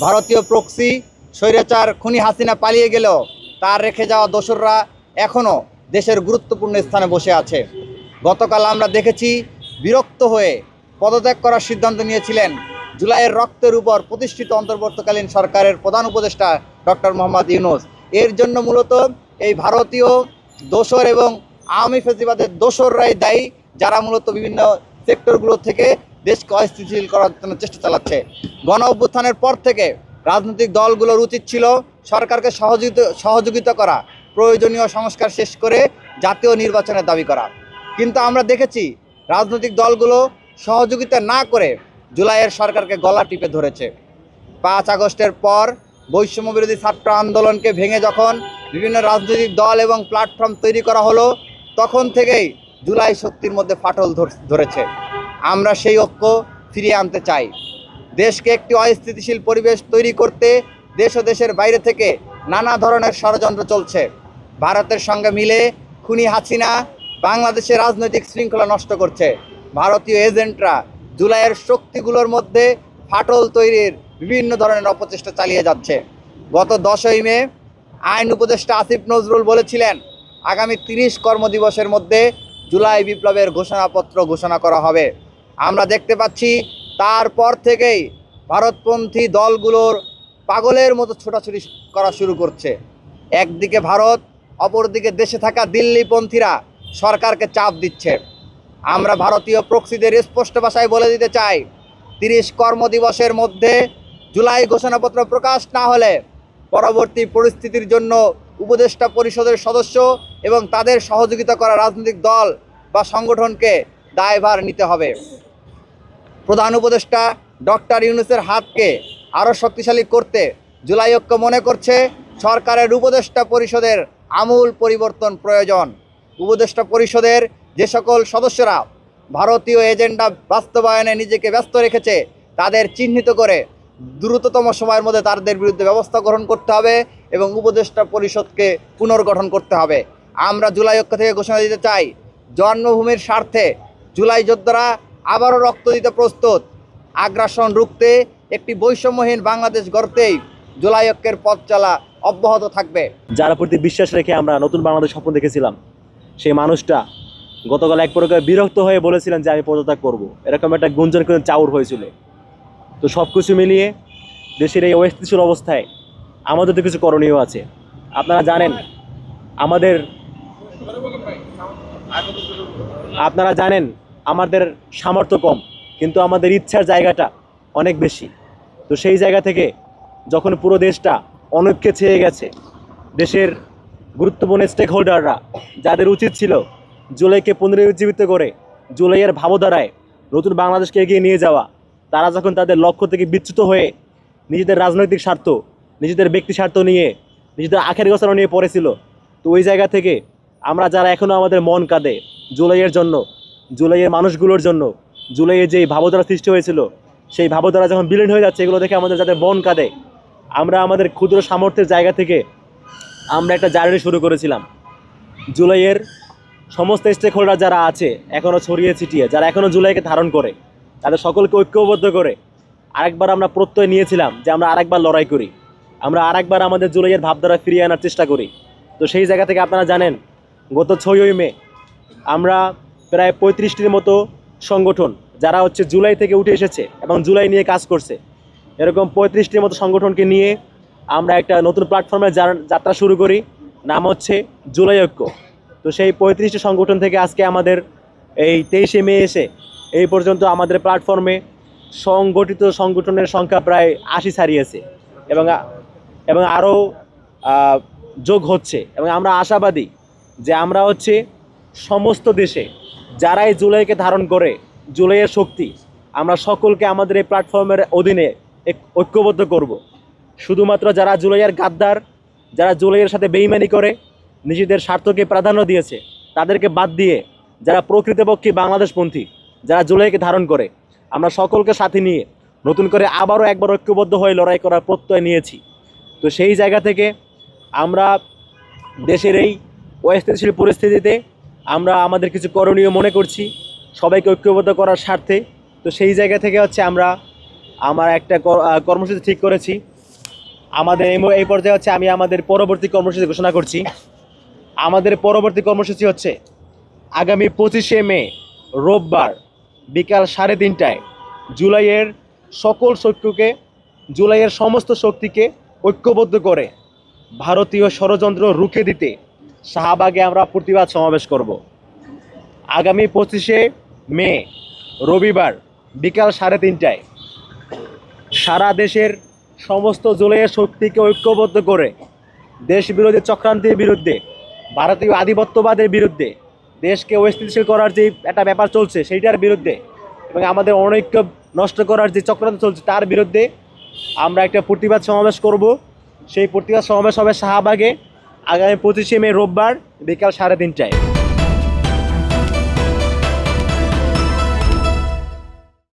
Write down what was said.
ভারতীয় প্রক্সি স্বৈরাচার খুনি হাসিনা পালিয়ে গেলেও তার রেখে যাওয়া দোসররা এখনও দেশের গুরুত্বপূর্ণ স্থানে বসে আছে। গতকাল আমরা দেখেছি বিরক্ত হয়ে পদত্যাগ করার সিদ্ধান্ত নিয়েছিলেন জুলাইয়ের রক্তের উপর প্রতিষ্ঠিত অন্তর্বর্তীকালীন সরকারের প্রধান উপদেষ্টা ডক্টর মোহাম্মদ ইউনূস। এর জন্য মূলত এই ভারতীয় দোসর এবং আওয়ামী ফেসিবাদের দোসররাই দায়ী, যারা মূলত বিভিন্ন সেক্টরগুলো থেকে দেশকে অস্থিতিশীল করার জন্য চেষ্টা চালাচ্ছে। গণ অভ্যুত্থানের পর থেকে রাজনৈতিক দলগুলোর উচিত ছিল সরকারকে সহযোগিতা করা, প্রয়োজনীয় সংস্কার শেষ করে জাতীয় নির্বাচনের দাবি করা। কিন্তু আমরা দেখেছি রাজনৈতিক দলগুলো সহযোগিতা না করে জুলাইয়ের সরকারকে গলা টিপে ধরেছে। 5 আগস্টের পর বৈষম্য বিরোধী ছাত্র আন্দোলনকে ভেঙে যখন বিভিন্ন রাজনৈতিক দল এবং প্ল্যাটফর্ম তৈরি করা হলো, তখন থেকেই জুলাই শক্তির মধ্যে ফাটল ধরেছে। আমরা সেই ঐক্য ফিরিয়ে আনতে চাই। দেশকে একটি অস্থিতিশীল পরিবেশ তৈরি করতে দেশ ও দেশের বাইরে থেকে নানা ধরনের ষড়যন্ত্র চলছে। ভারতের সঙ্গে মিলে খুনি হাসিনা বাংলাদেশের রাজনৈতিক শৃঙ্খলা নষ্ট করছে। ভারতীয় এজেন্টরা জুলাইয়ের শক্তিগুলোর মধ্যে ফাটল তৈরির বিভিন্ন ধরনের অপচেষ্টা চালিয়ে যাচ্ছে। গত 10ই মে আইন উপদেষ্টা আসিফ নজরুল বলেছিলেন, আগামী 30 কর্মদিবসের মধ্যে জুলাই বিপ্লবের ঘোষণাপত্র ঘোষণা করা হবে। আমরা দেখতে পাচ্ছি তারপর থেকেই ভারতপন্থী দলগুলোর পাগলের মতো ছোটাছুটি করা শুরু করছে। একদিকে ভারত, অপরদিকে দেশে থাকা দিল্লিপন্থীরা সরকারকে চাপ দিচ্ছে। আমরা ভারতীয় প্রক্সিদের স্পষ্ট ভাষায় বলে দিতে চাই, 30 কর্মদিবসের মধ্যে জুলাই ঘোষণাপত্র প্রকাশ না হলে পরবর্তী পরিস্থিতির জন্য উপদেষ্টা পরিষদের সদস্য এবং তাদের সহযোগিতা করা রাজনৈতিক দল বা সংগঠনকে দায়ভার নিতে হবে। প্রধান উপদেষ্টা ডক্টর ইউনূসের হাতকে আরও শক্তিশালী করতে জুলাই ঐক্য মনে করছে সরকারের উপদেষ্টা পরিষদের আমূল পরিবর্তন প্রয়োজন। উপদেষ্টা পরিষদের যে সকল সদস্যরা ভারতীয় এজেন্ডা বাস্তবায়নে নিজেকে ব্যস্ত রেখেছে, তাদের চিহ্নিত করে দ্রুততম সময়ের মধ্যে তাদের বিরুদ্ধে ব্যবস্থা গ্রহণ করতে হবে এবং উপদেষ্টা পরিষদকে পুনর্গঠন করতে হবে। আমরা জুলাই ঐক্য থেকে ঘোষণা দিতে চাই, জন্মভূমির স্বার্থে জুলাই যোদ্ধারা আবারও রক্ত দিতে প্রস্তুত। আগ্রাসন রুখতে একটি বৈষম্যহীন বাংলাদেশ গড়তেই জুলাই ঐক্যের পথ চলা অব্যাহত থাকবে। যার প্রতি বিশ্বাস রেখে আমরা নতুন বাংলাদেশ স্বপ্ন দেখেছিলাম, সেই মানুষটা গতকাল এক প্রকার বিরক্ত হয়ে বলেছিলেন যে আমি পদত্যাগ করব। এরকম একটা গুঞ্জন কিন্তু চাউর হয়েছিল। তো সব কিছু মিলিয়ে দেশের এই অস্থিতিশীল অবস্থায় আমাদের তো কিছু করণীয় আছে। আপনারা জানেন আমাদের সামর্থ্য কম, কিন্তু আমাদের ইচ্ছার জায়গাটা অনেক বেশি। তো সেই জায়গা থেকে যখন পুরো দেশটা অনৈক্যে ছেয়ে গেছে, দেশের গুরুত্বপূর্ণ স্টেক হোল্ডাররা যাদের উচিত ছিল জুলাইকে পুনরুজ্জীবিত করে জুলাইয়ের ভাবধারায় নতুন বাংলাদেশকে এগিয়ে নিয়ে যাওয়া, তারা যখন তাদের লক্ষ্য থেকে বিচ্যুত হয়ে নিজেদের রাজনৈতিক স্বার্থ, নিজেদের ব্যক্তি স্বার্থ নিয়ে, নিজেদের আখের গোছানো নিয়ে পড়েছিল, তো ওই জায়গা থেকে আমরা যারা এখনও আমাদের মন কাঁদে জুলাইয়ের জন্য, জুলাইয়ের মানুষগুলোর জন্য, জুলাইয়ের যেই ভাবধারা সৃষ্টি হয়েছিল সেই ভাবধারা যখন বিলীন হয়ে যাচ্ছে, এগুলো দেখে আমাদের যাদের মন কাঁদে, আমরা আমাদের ক্ষুদ্র সামর্থ্যের জায়গা থেকে আমরা একটা জার্নি শুরু করেছিলাম। জুলাইয়ের সমস্ত স্টেক হোল্ডার যারা আছে এখনও ছড়িয়ে ছিটিয়ে, যারা এখনও জুলাইকে ধারণ করে, তাদের সকলকে ঐক্যবদ্ধ করে আরেকবার আমরা প্রত্যয় নিয়েছিলাম যে আমরা আরেকবার লড়াই করি, আমরা আরেকবার আমাদের জুলাইয়ের ভাবধারা ফিরিয়ে আনার চেষ্টা করি। তো সেই জায়গা থেকে আপনারা জানেন গত 6ই মে আমরা প্রায় 35টির মতো সংগঠন যারা জুলাই থেকে উঠে এসেছে এবং জুলাই নিয়ে কাজ করছে, এরকম 35টির মতো সংগঠনকে নিয়ে আমরা একটা নতুন প্ল্যাটফর্মে যাত্রা শুরু করি, নাম হচ্ছে জুলাই ঐক্য। তো সেই 35টি সংগঠন থেকে আজকে আমাদের এই 23শে মে এসে এই পর্যন্ত আমাদের প্ল্যাটফর্মে সংগঠিত সংগঠনের সংখ্যা প্রায় 80 ছাড়িয়েছে এবং আরও যোগ হচ্ছে। এবং আমরা আশাবাদী যে আমরা সমস্ত দেশে যারাই জুলাইকে ধারণ করে, জুলাইয়ের শক্তি, আমরা সকলকে আমাদের এই প্ল্যাটফর্মের অধীনে ঐক্যবদ্ধ করব। শুধুমাত্র যারা জুলাইয়ের গাদ্দার, যারা জুলাইয়ের সাথে বেইমানি করে নিজেদের স্বার্থকে প্রাধান্য দিয়েছে, তাদেরকে বাদ দিয়ে যারা প্রকৃতপক্ষে বাংলাদেশপন্থী, যারা জুলাইকে ধারণ করে, আমরা সকলকে সাথে নিয়ে নতুন করে আবারও একবার ঐক্যবদ্ধ হয়ে লড়াই করার প্রত্যয় নিয়েছি। তো সেই জায়গা থেকে আমরা দেশের এই অস্থিতিশীল পরিস্থিতিতে আমরা আমাদের কিছু করণীয় মনে করছি সবাইকে ঐক্যবদ্ধ করার স্বার্থে। তো সেই জায়গা থেকে আমরা আমার একটা কর্মসূচি ঠিক করেছি। আমাদের এই পর্যায়ে হচ্ছে আমি আমাদের পরবর্তী কর্মসূচি ঘোষণা করছি। আমাদের পরবর্তী কর্মসূচি হচ্ছে আগামী 25শে মে রোববার বিকাল 3:30টায় জুলাইয়ের সকল শক্তিকে, জুলাইয়ের সমস্ত শক্তিকে ঐক্যবদ্ধ করে ভারতীয় ষড়যন্ত্র রুখে দিতে শাহবাগে আমরা প্রতিবাদ সমাবেশ করব। আগামী 25শে মে রবিবার বিকাল 3:30টায় সারা দেশের সমস্ত জুলাইয়ের শক্তিকে ঐক্যবদ্ধ করে দেশ বিরোধী চক্রান্তের বিরুদ্ধে, ভারতীয় আধিপত্যবাদের বিরুদ্ধে, দেশকে অস্থিতিশীল করার যে একটা ব্যাপার চলছে সেইটার বিরুদ্ধে এবং আমাদের অনৈক্য নষ্ট করার যে চক্রান্ত চলছে তার বিরুদ্ধে আমরা একটা প্রতিবাদ সমাবেশ করব। সেই প্রতিবাদ সমাবেশ হবে শাহবাগে আগামী 25শে মে রোববার বিকাল 3:30টায়।